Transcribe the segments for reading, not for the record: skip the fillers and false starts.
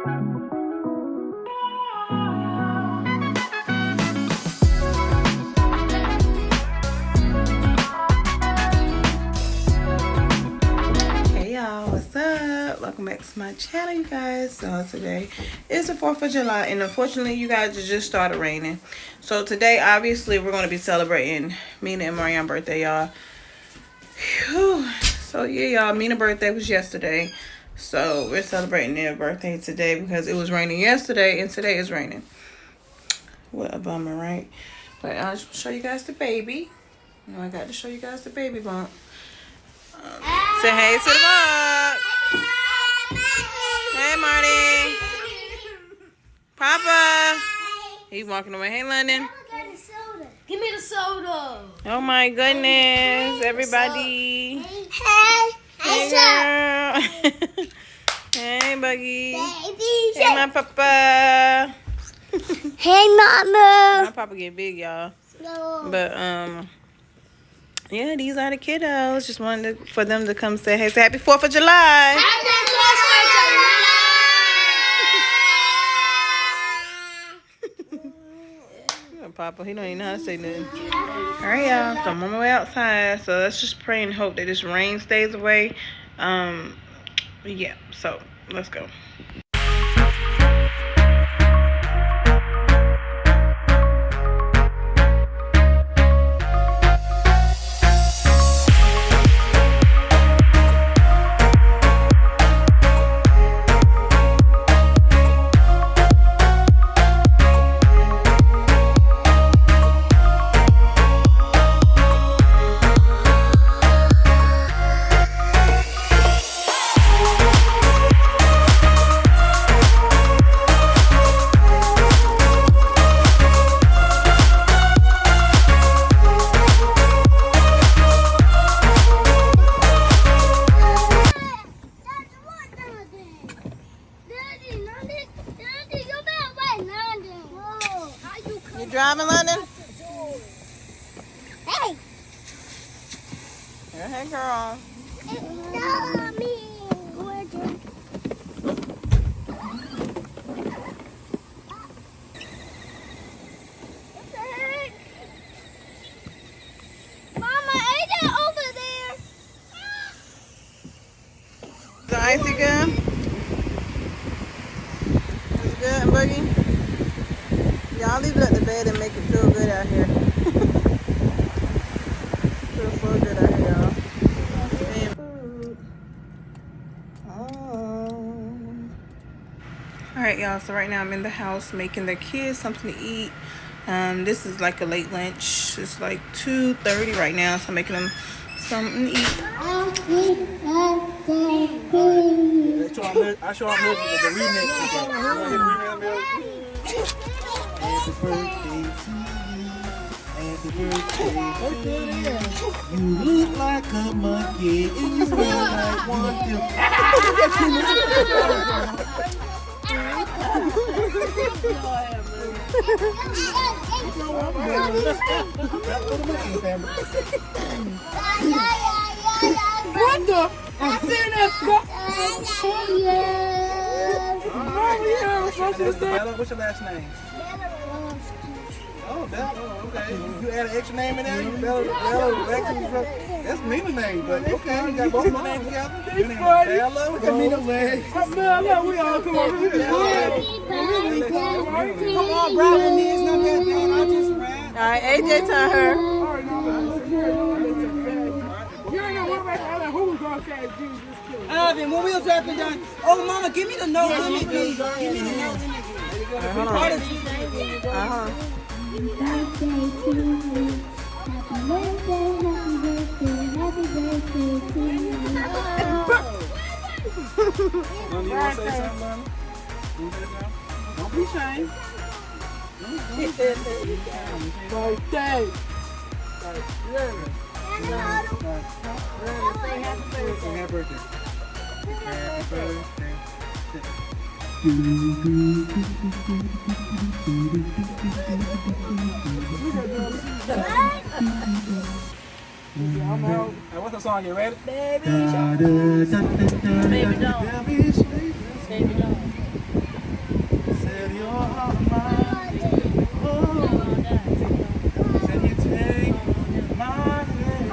Welcome back to my channel, you guys. So today is the 4th of July, and unfortunately you guys, it just started raining. So today obviously we're going to be celebrating Mina and Marianne's birthday, y'all. So yeah, y'all, Mina's birthday was yesterday, so we're celebrating their birthday today because it was raining yesterday and today is raining. What a bummer, right? But I'll just show you guys the baby. You know, I got to show you guys the baby bump. Say hey to the vlog. Hey, Marty. Papa. He's walking away. Hey, London. Give me the soda. Oh, my goodness. Everybody. Hey. Hey, girl. Hey, Buggy. Hey, my papa. Hey, mama. My papa get big, y'all. No. But, yeah, these are the kiddos. Just wanted for them to come say, hey, say happy 4th of July. Happy 4th of July. Papa, he don't even know how to say nothing. All right, y'all. So I'm on my way outside. So let's just pray and hope that this rain stays away. Yeah. So let's go. You driving, London? Hey. Hey, girl. It's me. What the heck? Mama, ain't that over there? The icy good? Is it good, Boogie? Y'all leave it at the bed and make it feel good out here. Feels so good out here, y'all. Alright, y'all, so right now I'm in the house making the kids something to eat. This is like a late lunch. It's like 2:30 right now, so I'm making them something to eat. I show up with the remix. Happy birthday to you. Happy birthday. You look like a monkey and you smell like one too. What the? I'm saying that stuff. Bella, what's your last name? Oh, Bella. Oh, okay. You add an extra name in there? Bella, that's Mina's name, but okay, you got both my names together. Your name is Bella. What's your Mina's name? Bella, we all come over here. Come on, brother, knees, no goddamn, I just ran. Alright, AJ tell her. You ain't gonna worry about who was gonna say Jesus killed. Alvin, when we was rapping down, oh mama, give me the no limit, please. Give me the no limit. Hold on. Happy birthday to you. Happy birthday, happy birthday to you. Mama, you want to say something, Mama? Don't be ashamed. Birthday. Happy birthday. Happy birthday. Hey, what's the song? You ready? Baby don't. Baby don't. Girl, you're all mine. Oh, can you take my hand?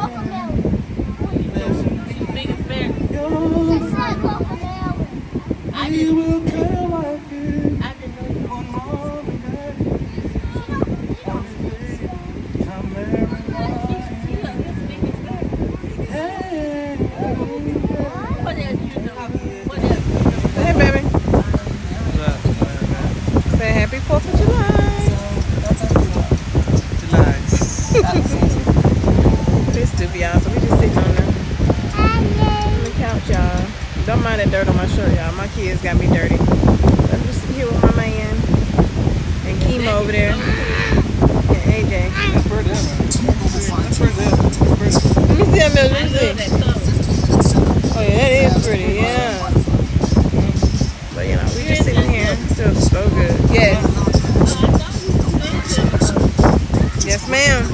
We will come like this. One more day. One day. Come every night. Hey. Hey, baby. Say happy 4th of July. This stupid, y'all. So we just sitting on the couch, y'all. Don't mind that dirt on my shirt, y'all. My kids got me dirty. I'm just sitting here with my man and Kima over there and AJ. Let me see that milk. Let me see. Oh yeah, that is pretty. Yeah. But you know, we just sitting here. It feels so good. Yes. Yes, ma'am.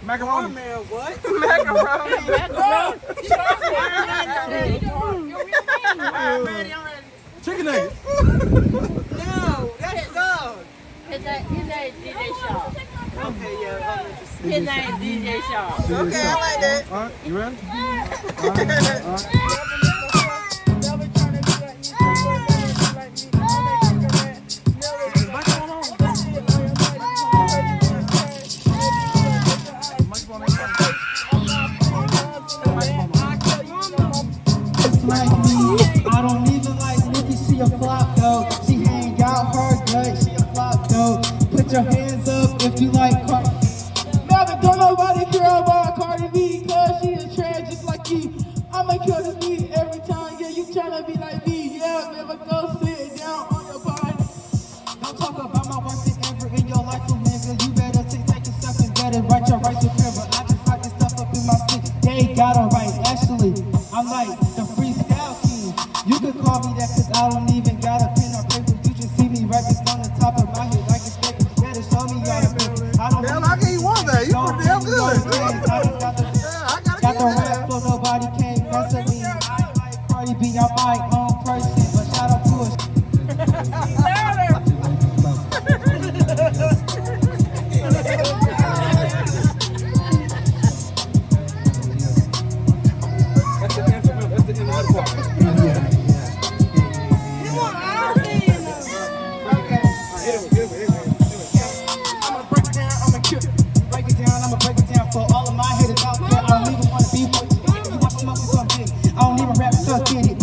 Macaroni. What? Macaroni. Chicken nuggets. No, that's so. His name DJ Shaw. Okay, yeah, I'm interested. His name DJ Shaw. Okay, I like that. All right, you ready? All right. Like me, I don't even like Nikki, she a flop though. She hang out her gut, she a flop though. Put your hands up if you like Cardi. Melvin, don't nobody care about Cardi B, cause she a trans just like you. I'ma kill this beat every time, yeah, you tryna be like me. Yeah, never go sit down on your body. Don't talk about my worst thing ever in your life, so nigga. You better take a step and better write your rights with paper. I just like this stuff up in my stick. They got it right, actually. I'm like the freestyle king. You can call me that cause I don't even got a pen or paper. You just see me right just on the top of my head like a stick. Better show me all the paper. I don't Damn, I gave you one bag. You pretty damn good. Got the rap flow, nobody can't mess with me. I ain't like Cardi B, I'm my own person. But shout out to us.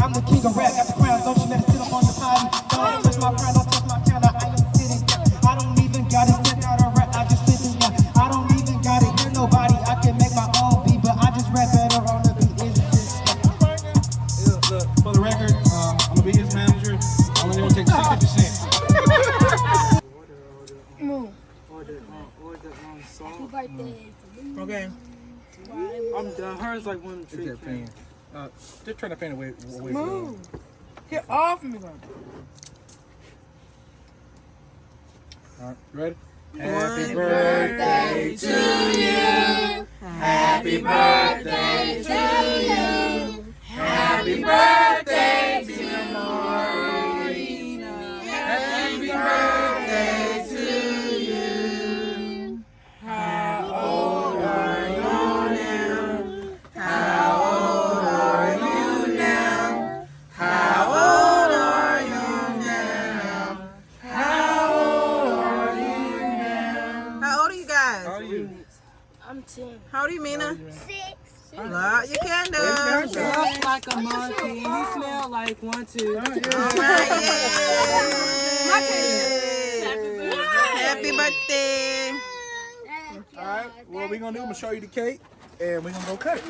I'm the king of rap, got the crown, don't you let it sit up on the potty. Don't touch my crown, don't touch my counter, I ain't sitting down. I don't even gotta sit out a rap, I just sit down. I don't even gotta hear nobody, I can make my own beat, but I just rap better on the beat. Look, for the record, I'm gonna be his manager. I'm only gonna take 60%. Move. Order on salt. Happy birthday to me. Okay. I'm done. Hers like one Get trick. that fan. Just turn the fan away from Move. Get off me, though. All right, you ready? Happy birthday to you. Happy birthday to you. Happy birthday to Marina. Happy birthday to you. How old are you now? How old are you now? How old are you now? How old are you now? How old are you guys? How are you? I'm 10. How old are you, Mina? 6. Light your candles. You look like a monkey. You smell like one too. All right, yay. Happy birthday. All right, what we're gonna do, I'm gonna show you the cake, and we're gonna go cut it.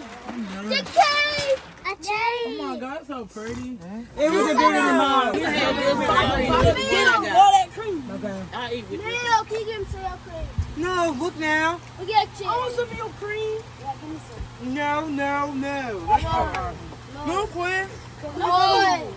The cake! A cake! Oh my God, so pretty. It was a bigger than mine. Get him all that cream. Okay. I eat with Leo, can you give me some of your cream? No, look now. We got cheese. I want some of your cream. Yeah, give me some. No. That's all right. No, Quinn. Come on.